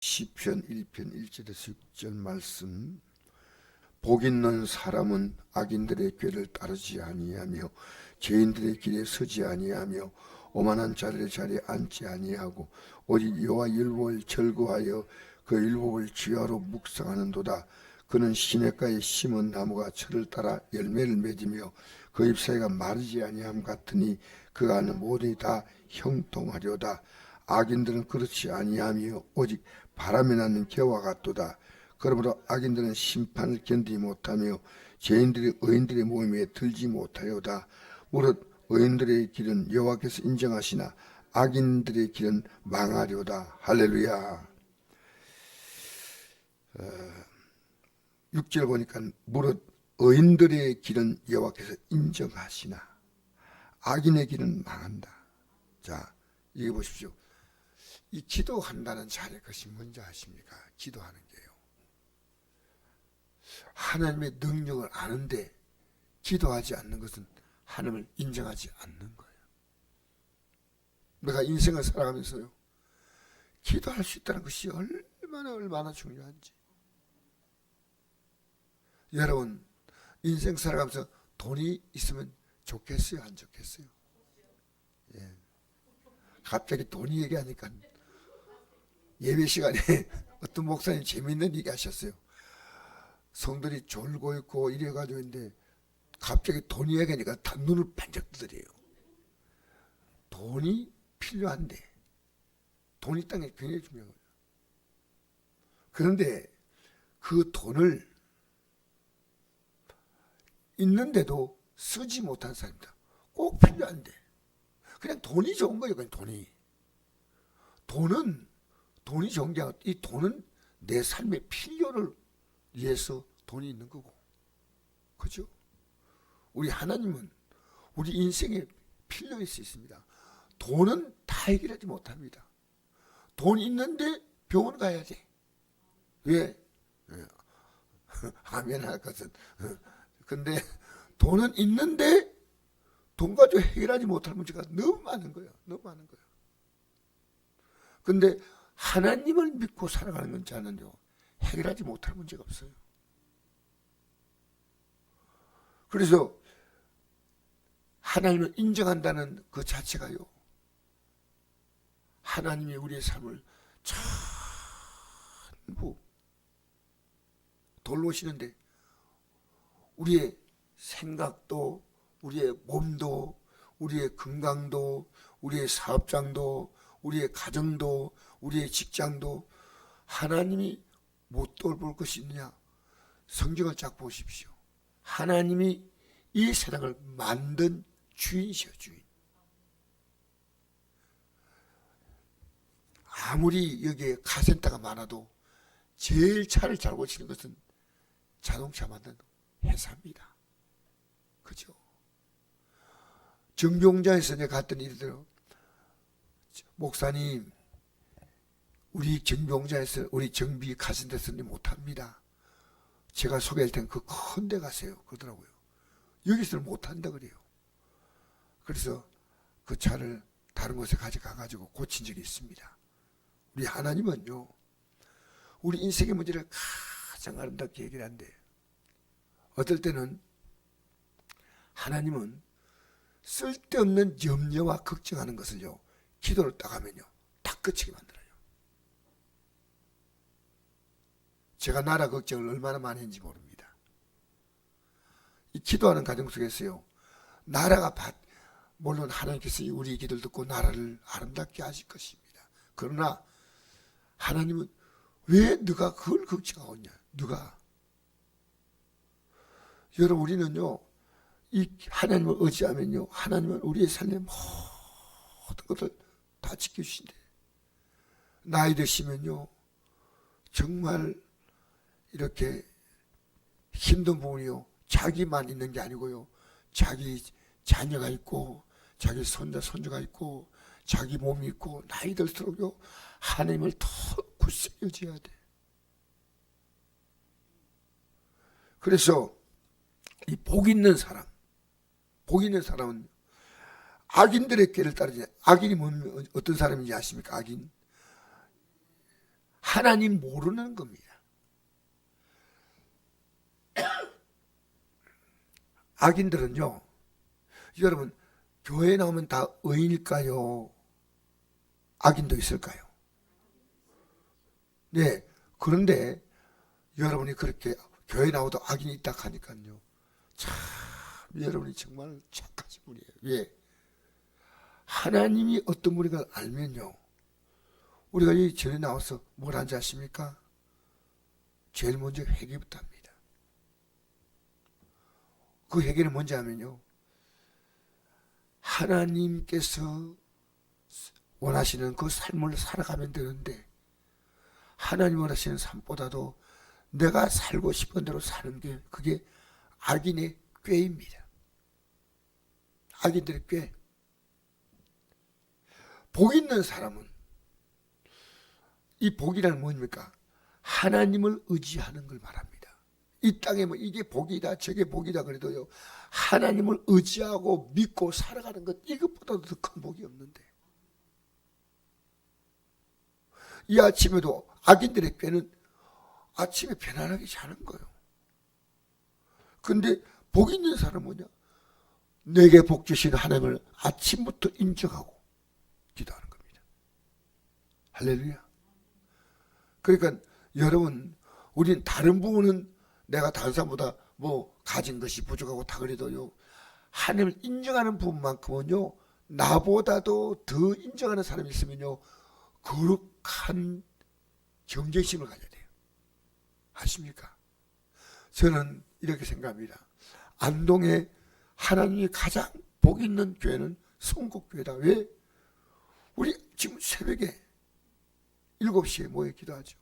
시편 1편 1절에서 6절 말씀. 복 있는 사람은 악인들의 꾀를 따르지 아니하며 죄인들의 길에 서지 아니하며 오만한 자리에 앉지 아니하고 오직 여호와 율법을 즐거워하여 그 율법을 주야로 묵상하는도다. 그는 시냇가에 심은 나무가 철을 따라 열매를 맺으며 그 잎사귀가 마르지 아니함 같으니 그 안은 모든이 다 형통하려다. 악인들은 그렇지 아니하며 오직 바람이 나는 겨와 같도다. 그러므로 악인들은 심판을 견디지 못하며 죄인들이 의인들의 모임에 들지 못하여다. 무릇 의인들의 길은 여호와께서 인정하시나 악인들의 길은 망하려다. 할렐루야. 6절 보니까 무릇 의인들의 길은 여호와께서 인정하시나 악인의 길은 망한다. 자, 이거 보십시오. 이 기도한다는 자리에 것이 뭔지 아십니까? 기도하는 게요. 하나님의 능력을 아는데 기도하지 않는 것은 하나님을 인정하지 않는 거예요. 내가 인생을 살아가면서요, 기도할 수 있다는 것이 얼마나 중요한지. 여러분, 인생 살아가면서 돈이 있으면 좋겠어요, 안 좋겠어요? 예. 갑자기 돈이 얘기하니까 예배 시간에 어떤 목사님 재밌는 얘기 하셨어요. 성들이 졸고 있고 이래가지고 있는데 갑자기 돈 이야기하니까 다 눈을 반짝 뜨더래요. 돈이 필요한데, 돈이 있다는 게 굉장히 중요한 거예요. 그런데 그 돈을 있는데도 쓰지 못한 사람이다. 꼭 필요한데 그냥 돈이 좋은 거예요. 그냥 돈이 좋은 게 아니라 이 돈은 내 삶의 필요를 위해서 돈이 있는 거고, 그죠? 우리 하나님은 우리 인생에 필요할 수 있습니다. 돈은 다 해결하지 못합니다. 돈이 있는데 병원 가야 돼. 왜? 아멘 할 것은. 근데 돈은 있는데 돈 가지고 해결하지 못할 문제가 너무 많은 거예요. 너무 많은 거예요. 근데 하나님을 믿고 살아가는 자는요, 해결하지 못할 문제가 없어요. 그래서 하나님을 인정한다는 그 자체가요, 하나님이 우리의 삶을 전부 돌보시는데 우리의 생각도, 우리의 몸도, 우리의 건강도, 우리의 사업장도, 우리의 가정도, 우리의 직장도 하나님이 못 돌볼 것이 있느냐? 성경을 쫙 보십시오. 하나님이 이 세상을 만든 주인이셔, 주인. 아무리 여기에 카센터가 많아도 제일 차를 잘 고치는 것은 자동차 만든 회사입니다. 그죠? 정비공장에서 내가 갔더니 이러더라고요. 목사님, 우리 정비공장에서 우리 정비 카센터에서는 못합니다. 제가 소개할 땐 그 큰 데 가세요. 그러더라고요. 여기서는 못한다 그래요. 그래서 그 차를 다른 곳에 가져가가지고 고친 적이 있습니다. 우리 하나님은요, 우리 인생의 문제를 가장 아름답게 해결한대. 어떨 때는 하나님은 쓸데없는 염려와 걱정하는 것을요, 기도를 딱 하면요, 딱 그치게 만들어요. 제가 나라 걱정을 얼마나 많이 했는지 모릅니다. 이 기도하는 과정 속에서요, 나라가 물론 하나님께서 우리 기도를 듣고 나라를 아름답게 하실 것입니다. 그러나 하나님은 왜 네가 그걸 걱정하겠냐? 누가? 여러분, 우리는요, 이 하나님을 의지하면요, 하나님은 우리의 삶의 모든 것을 다 지켜주신대. 나이 드시면요, 정말 이렇게 힘든 부분이요, 자기만 있는 게 아니고요, 자기 자녀가 있고 자기 손주가 있고 자기 몸이 있고, 나이 들수록요, 하나님을 더 굳세게 의지해야 돼. 그래서 이 복 있는 사람은 악인들의 꾀를 따르지. 악인이 어떤 사람인지 아십니까? 악인, 하나님 모르는 겁니다. 악인들은요, 여러분, 교회에 나오면 다 의인일까요? 악인도 있을까요? 네. 그런데 여러분이 그렇게 교회 나오도 악인이 있다 하니까요, 참 여러분이 정말 착하신 분이에요. 왜? 하나님이 어떤 분인가 알면요, 우리가 이 전에 나와서 뭘 하는지 아십니까? 제일 먼저 회개부터 합니다. 그 회개는 뭔지 하면요, 하나님께서 원하시는 그 삶을 살아가면 되는데, 하나님 원하시는 삶보다도 내가 살고 싶은 대로 사는 게, 그게 악인의 꾀입니다. 악인들의 꾀. 복 있는 사람은, 이 복이란 뭡니까? 하나님을 의지하는 걸 말합니다. 이 땅에 뭐 이게 복이다 저게 복이다 그래도요, 하나님을 의지하고 믿고 살아가는 것, 이것보다도 더 큰 복이 없는데, 이 아침에도 악인들의 꾀는 아침에 편안하게 자는 거예요. 근데 복 있는 사람은 뭐냐? 내게 복 주신 하나님을 아침부터 인정하고 기도하는 겁니다. 할렐루야. 그러니까 여러분, 우린 다른 부분은 내가 다른 사람보다 뭐 가진 것이 부족하고 다 그래도요, 하나님을 인정하는 부분만큼은요, 나보다도 더 인정하는 사람이 있으면요, 거룩한 경계심을 가져야 돼요. 아십니까? 저는 이렇게 생각합니다. 안동에 하나님이 가장 복 있는 교회는 성국교회다. 왜? 우리 지금 새벽에 7시에 모여 기도하죠.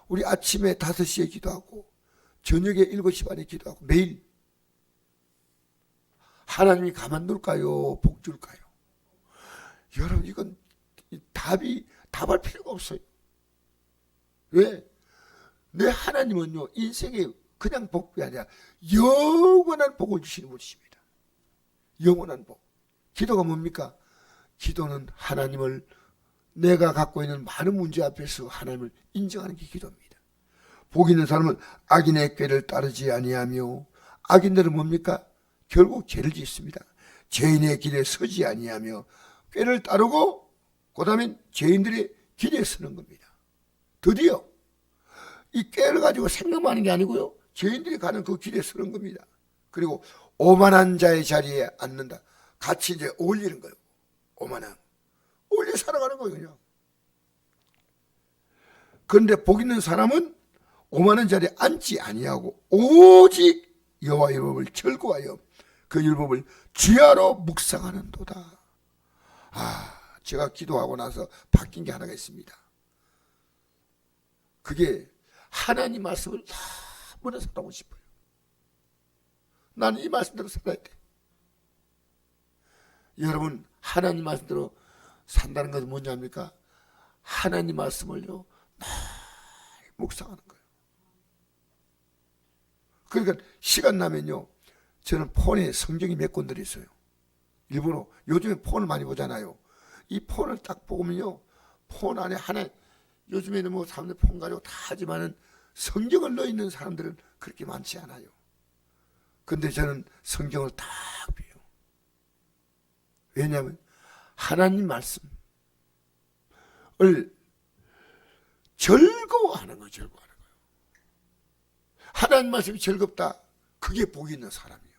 우리 아침에 5시에 기도하고 저녁에 7시 반에 기도하고, 매일. 하나님이 가만둘까요? 복 줄까요? 여러분, 이건 답할 필요가 없어요. 왜? 내 하나님은요, 인생에 그냥 복이 아니라 영원한 복을 주시는 분이십니다. 영원한 복. 기도가 뭡니까? 기도는 하나님을, 내가 갖고 있는 많은 문제 앞에서 하나님을 인정하는 게 기도입니다. 복 있는 사람은 악인의 꾀를 따르지 아니하며, 악인들은 뭡니까? 결국 죄를 짓습니다. 죄인의 길에 서지 아니하며, 꾀를 따르고 그 다음엔 죄인들의 길에 서는 겁니다. 드디어 이 꾀를 가지고 생각만 하는 게 아니고요, 죄인들이 가는 그 길에 서는 겁니다. 그리고 오만한 자의 자리에 앉는다. 같이 이제 어울리는 거예요. 오만한, 어울려 살아가는 거예요, 그냥. 그런데 복 있는 사람은 오만한 자리에 앉지 아니하고 오직 여호와의 율법을 즐거워하여 그 율법을 주야로 묵상하는도다. 제가 기도하고 나서 바뀐 게 하나가 있습니다. 그게 하나님 말씀을 너무나 살아가고 싶어요. 나는 이 말씀대로 살아야 돼. 여러분, 하나님 말씀대로 산다는 것은 뭔지 압니까? 하나님 말씀을요, 날 묵상하는 거예요. 그러니까 시간 나면요, 저는 폰에 성경이 몇 권 들어있어요. 일부러 요즘에 폰을 많이 보잖아요. 이 폰을 딱 보면요, 폰 안에 하나, 요즘에는 뭐 사람들 폰 가지고 다 하지만은 성경을 넣어 있는 사람들은 그렇게 많지 않아요. 근데 저는 성경을 딱 봐요. 왜냐하면 하나님 말씀을 즐거워하는 거예요. 즐거워하는 거예요. 하나님 말씀이 즐겁다, 그게 복이 있는 사람이에요.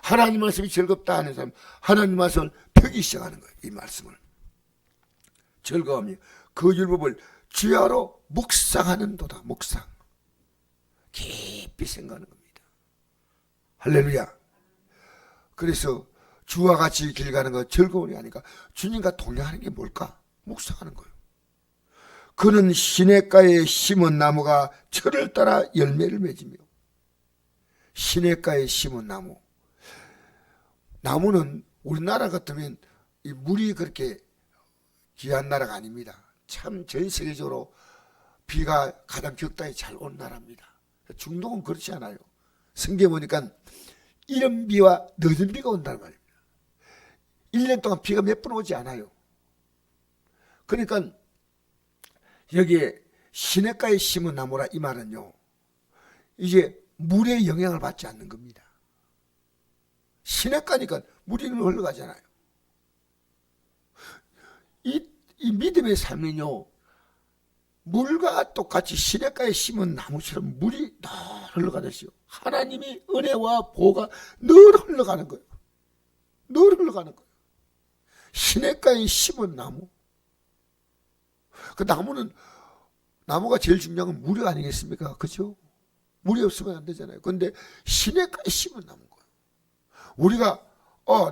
하나님 말씀이 즐겁다 하는 사람, 하나님 말씀을 펴기 시작하는 거예요. 이 말씀을 즐거워하며 그 율법을 주야로 묵상하는도다. 묵상, 깊이 생각하는 겁니다. 할렐루야. 그래서 주와 같이 길 가는 거 즐거움이 아니까 주님과 동행하는 게 뭘까? 묵상하는 거예요. 그는 시냇가에 심은 나무가 철을 따라 열매를 맺으며. 시냇가에 심은 나무, 나무는 우리나라 같으면 이 물이 그렇게 귀한 나라가 아닙니다. 참 전 세계적으로 비가 가장 적당히 잘 온 나라입니다. 중동은 그렇지 않아요. 성경에 보니까 이른 비와 늦은 비가 온다는 말입니다. 1년 동안 비가 몇 번 오지 않아요. 그러니까 여기에 시냇가에 심은 나무라 이 말은요, 이제 물의 영향을 받지 않는 겁니다. 시냇가니까 물이 흘러가잖아요. 이 믿음의 삶은요, 물과 똑같이 시냇가에 심은 나무처럼 물이 늘 흘러가듯이요, 하나님의 은혜와 보호가 늘 흘러가는 거예요. 늘 흘러가는 거예요. 시냇가에 심은 나무. 그 나무가 제일 중요한 건 물이 아니겠습니까? 그죠? 물이 없으면 안 되잖아요. 그런데 시냇가에 심은 나무인 거예요. 우리가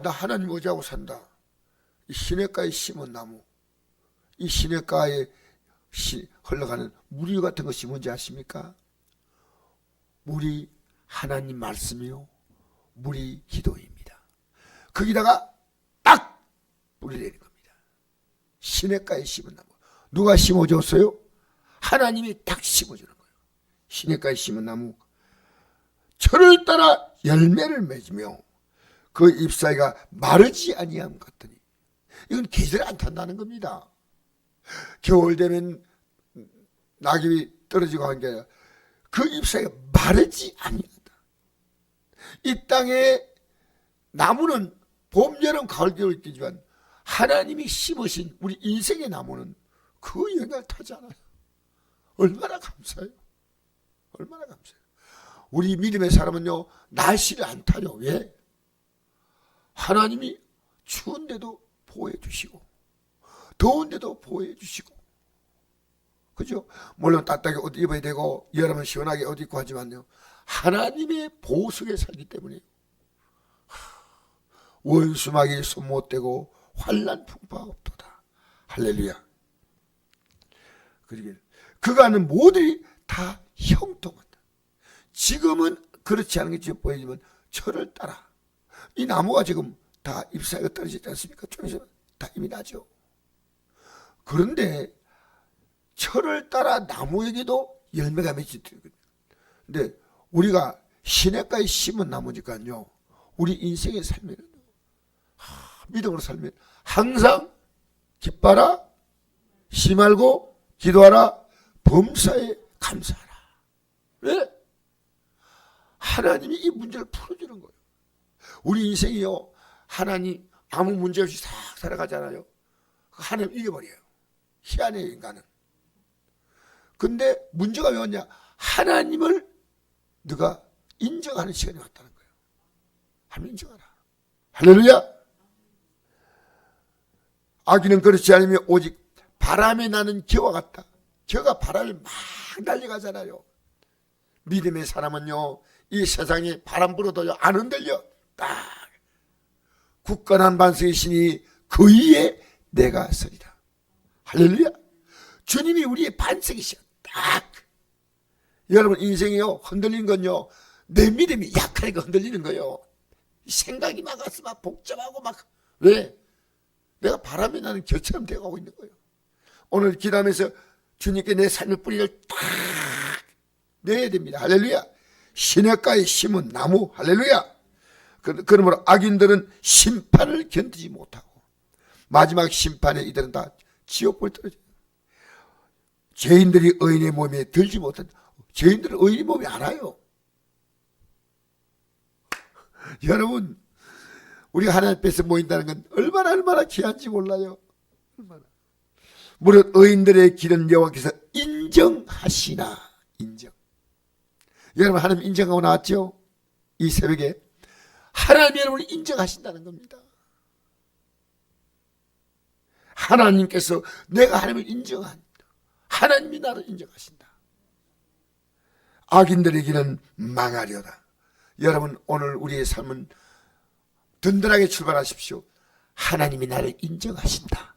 나 하나님 의지하고 산다. 이 시냇가에 심은 나무, 이 시냇가에 흘러가는 물 같은 것이 뭔지 아십니까? 물이 하나님 말씀이요, 물이 기도입니다. 거기다가 딱 뿌리 내린 겁니다. 시냇가에 심은 나무. 누가 심어줬어요? 하나님이 딱 심어주는 거예요. 시냇가에 심은 나무, 철을 따라 열매를 맺으며 그 잎사귀가 마르지 아니함 같더니, 이건 계절을 안 탄다는 겁니다. 겨울 되면 낙엽이 떨어지고 하는 게 아니라 그 잎사귀가 마르지 아니하다. 이 땅에 나무는 봄, 여름, 가을, 겨울 있지만 하나님이 심으신 우리 인생의 나무는 그 영향을 타지 않아요. 얼마나 감사해요. 얼마나 감사해요. 우리 믿음의 사람은요, 날씨를 안 타요. 왜? 하나님이 추운데도 보호해 주시고 더운데도 보호해 주시고, 그죠? 물론 따뜻하게 옷 입어야 되고 여름은 시원하게 옷 입고 하지만요, 하나님의 보호 속에 살기 때문에 원수막이 손 못 대고 환난 풍파가 없도다. 할렐루야. 그러길 그가는 모두이 다 형통한다. 지금은 그렇지 않은 게 보이지만 철을 따라 이 나무가 지금 다 잎사귀가 떨어지지 않습니까? 좀 있으면 다 이미 나죠. 그런데 철을 따라 나무에게도 열매가 맺히거든요. 근데 우리가 시냇가에 심은 나무니까요, 우리 인생의 삶에는 믿음으로 살면 항상 기뻐라, 쉬 말고 기도하라, 범사에 감사하라. 왜? 하나님이 이 문제를 풀어주는 거예요. 우리 인생이요, 하나님 아무 문제 없이 싹 살아가잖아요. 하나님 이겨버려요. 희한해요, 인간은. 근데 문제가 왜 왔냐? 하나님을 네가 인정하는 시간이 왔다는 거예요. 하나님 인정하라. 할렐루야. 아기는 그렇지 않으면 오직 바람에 나는 겨와 같다. 겨가 바람에 막 달려가잖아요. 믿음의 사람은요, 이 세상에 바람 불어도요 안 흔들려. 딱 굳건한 반석이시니 그 위에 내가 서리라. 할렐루야. 주님이 우리의 반석이시여. 딱. 여러분 인생이요, 흔들리는 건요, 내 믿음이 약하니까 흔들리는 거예요. 생각이 막 와서 막 복잡하고 막. 왜? 내가 바람이 나는 겨처럼 되어가고 있는 거예요. 오늘 기도하면서 주님께 내 삶의 뿌리를 딱 내야 됩니다. 할렐루야. 시냇가에 심은 나무. 할렐루야. 그러므로 악인들은 심판을 견디지 못하고 마지막 심판에 이들은 다 지옥불 떨어져요. 죄인들이 의인의 몸에 들지 못한, 죄인들은 의인의 몸에 알아요. 여러분, 우리가 하나님 앞에서 모인다는 건 얼마나 귀한지 몰라요. 얼마나. 무릇 의인들의 길은 여호와께서 인정하시나. 인정. 여러분, 하나님 인정하고 나왔죠? 이 새벽에 하나님이 여러분을 인정하신다는 겁니다. 하나님께서 내가 하나님을 인정한다. 하나님이 나를 인정하신다. 악인들의 길은 망하려다. 여러분, 오늘 우리의 삶은 든든하게 출발하십시오. 하나님이 나를 인정하신다.